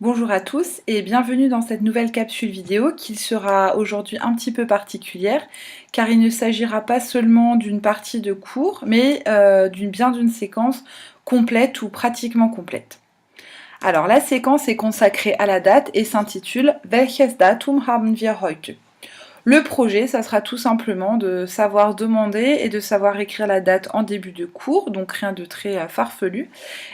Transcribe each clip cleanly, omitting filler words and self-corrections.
Bonjour à tous et bienvenue dans cette nouvelle capsule vidéo qui sera aujourd'hui un petit peu particulière car il ne s'agira pas seulement d'une partie de cours mais d'une séquence complète ou pratiquement complète. Alors la séquence est consacrée à la date et s'intitule Welches Datum haben wir heute? Le projet, ça sera tout simplement de savoir demander et de savoir écrire la date en début de cours, donc rien de très farfelu.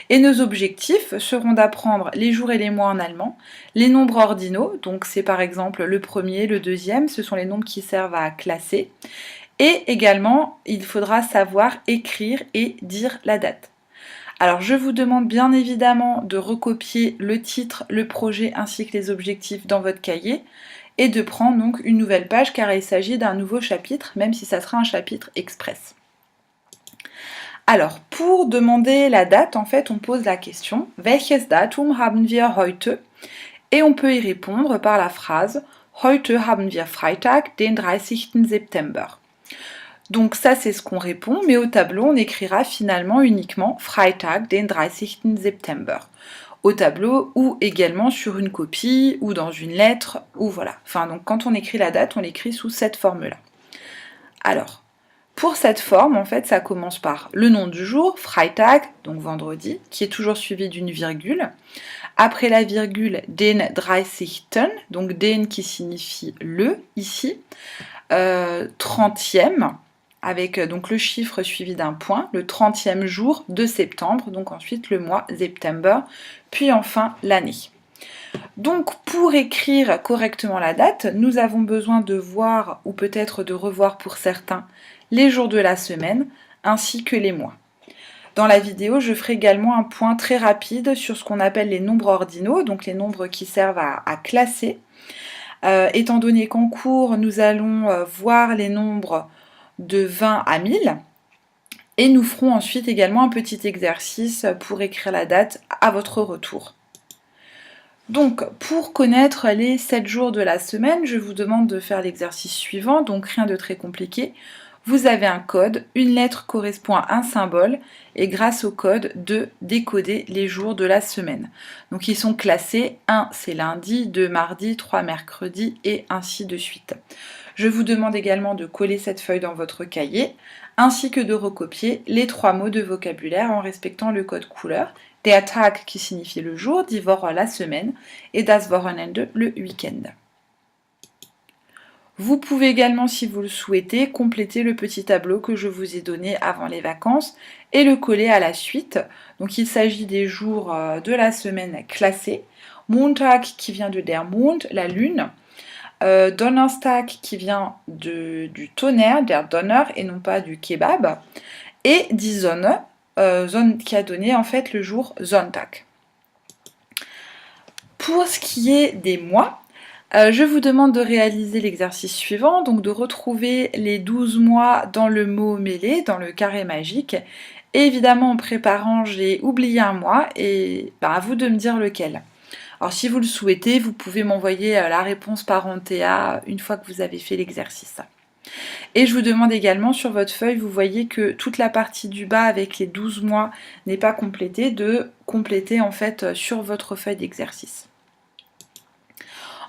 Et nos objectifs seront d'apprendre les jours et les mois en allemand, les nombres ordinaux, donc c'est par exemple le premier, le deuxième, ce sont les nombres qui servent à classer. Et également, il faudra savoir écrire et dire la date. Alors je vous demande bien évidemment de recopier le titre, le projet ainsi que les objectifs dans votre cahier et de prendre donc une nouvelle page car il s'agit d'un nouveau chapitre, même si ça sera un chapitre express. Alors, pour demander la date, en fait, on pose la question Welches Datum haben wir heute? Et on peut y répondre par la phrase Heute haben wir Freitag, den 30. September. Donc ça, c'est ce qu'on répond, mais au tableau, on écrira finalement uniquement Freitag, den 30. September. Au tableau ou également sur une copie ou dans une lettre ou voilà. Enfin donc quand on écrit la date, on l'écrit sous cette forme-là. Alors, pour cette forme, en fait, ça commence par le nom du jour, Freitag, donc vendredi, qui est toujours suivi d'une virgule. Après la virgule, den 30. Donc den qui signifie le ici, 30e, avec donc le chiffre suivi d'un point, le 30e jour de septembre, donc ensuite le mois September, puis enfin l'année. Donc pour écrire correctement la date, nous avons besoin de voir ou peut-être de revoir pour certains les jours de la semaine ainsi que les mois. Dans la vidéo, je ferai également un point très rapide sur ce qu'on appelle les nombres ordinaux, donc les nombres qui servent à classer. Étant donné qu'en cours, nous allons voir les nombres de 20 à 1000 et nous ferons ensuite également un petit exercice pour écrire la date à votre retour. Donc, pour connaître les 7 jours de la semaine, je vous demande de faire l'exercice suivant, donc rien de très compliqué. Vous avez un code, une lettre correspond à un symbole, et grâce au code, de décoder les jours de la semaine. Donc ils sont classés, 1 c'est lundi, 2 mardi, 3 mercredi, et ainsi de suite. Je vous demande également de coller cette feuille dans votre cahier, ainsi que de recopier les 3 mots de vocabulaire en respectant le code couleur. Der Tag qui signifie le jour, die Woche la semaine, et das Wochenende le week-end. Vous pouvez également, si vous le souhaitez, compléter le petit tableau que je vous ai donné avant les vacances et le coller à la suite. Donc il s'agit des jours de la semaine classés. Montag qui vient de der Mond, la lune. Donnerstag qui vient du tonnerre, der Donner, et non pas du kebab. Et die Sonne, qui a donné en fait le jour Sonntag. Pour ce qui est des mois, je vous demande de réaliser l'exercice suivant, donc de retrouver les 12 mois dans le mot mêlé, dans le carré magique. Et évidemment, en préparant, j'ai oublié un mois et à vous de me dire lequel. Alors si vous le souhaitez, vous pouvez m'envoyer la réponse par NTA une fois que vous avez fait l'exercice. Et je vous demande également sur votre feuille, vous voyez que toute la partie du bas avec les 12 mois n'est pas complétée, de compléter en fait sur votre feuille d'exercice.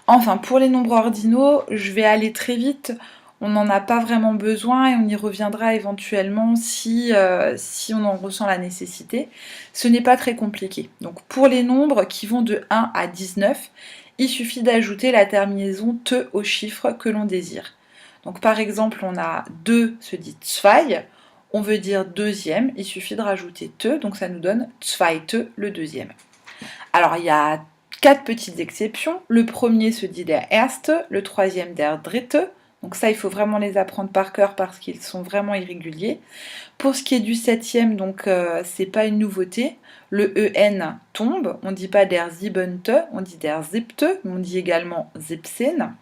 Enfin, pour les nombres ordinaux, je vais aller très vite, on n'en a pas vraiment besoin et on y reviendra éventuellement si on en ressent la nécessité. Ce n'est pas très compliqué. Donc pour les nombres qui vont de 1 à 19, il suffit d'ajouter la terminaison te au chiffre que l'on désire. Donc par exemple, on a 2 se dit zwei, on veut dire deuxième, il suffit de rajouter te, donc ça nous donne zweite, le deuxième. Alors il y a 4 petites exceptions. Le premier se dit der erste, le troisième der dritte. Donc ça, il faut vraiment les apprendre par cœur parce qu'ils sont vraiment irréguliers. Pour ce qui est du septième, donc c'est pas une nouveauté. Le en tombe. On ne dit pas der siebente, on dit der siebte. On dit également siebzehn,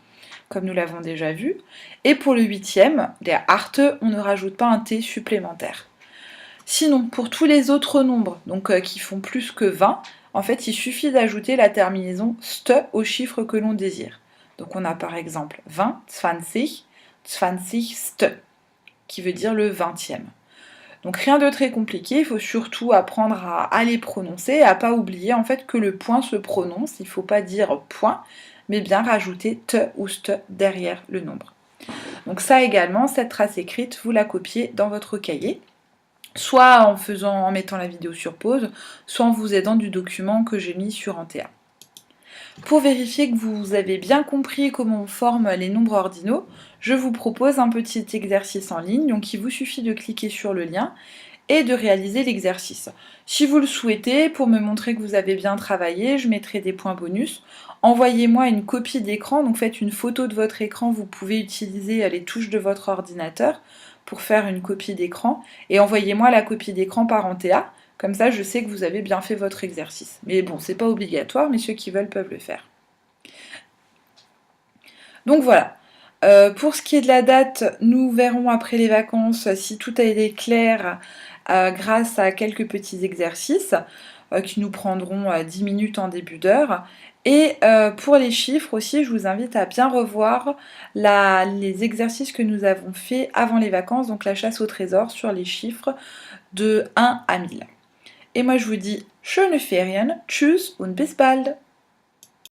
comme nous l'avons déjà vu. Et pour le huitième, der achte, on ne rajoute pas un t supplémentaire. Sinon, pour tous les autres nombres, donc qui font plus que 20, en fait, il suffit d'ajouter la terminaison st au chiffre que l'on désire. Donc on a par exemple 20, 20, 20st, qui veut dire le 20e. Donc rien de très compliqué, il faut surtout apprendre à les prononcer, à pas oublier en fait que le point se prononce, il ne faut pas dire point, mais bien rajouter te ou st derrière le nombre. Donc ça également, cette trace écrite, vous la copiez dans votre cahier, soit en mettant la vidéo sur pause, soit en vous aidant du document que j'ai mis sur Antea. Pour vérifier que vous avez bien compris comment on forme les nombres ordinaux, je vous propose un petit exercice en ligne, donc il vous suffit de cliquer sur le lien et de réaliser l'exercice. Si vous le souhaitez, pour me montrer que vous avez bien travaillé, je mettrai des points bonus. Envoyez-moi une copie d'écran, donc faites une photo de votre écran, vous pouvez utiliser les touches de votre ordinateur pour faire une copie d'écran, et envoyez-moi la copie d'écran par Antea, comme ça je sais que vous avez bien fait votre exercice. Mais bon, c'est pas obligatoire, mais ceux qui veulent peuvent le faire. Donc voilà. Pour ce qui est de la date, nous verrons après les vacances si tout a été clair grâce à quelques petits exercices qui nous prendront 10 minutes en début d'heure. Et pour les chiffres aussi, je vous invite à bien revoir les exercices que nous avons faits avant les vacances, donc la chasse au trésor sur les chiffres de 1 à 1000. Et moi je vous dis, schöne Ferien, tschüss und bis bald!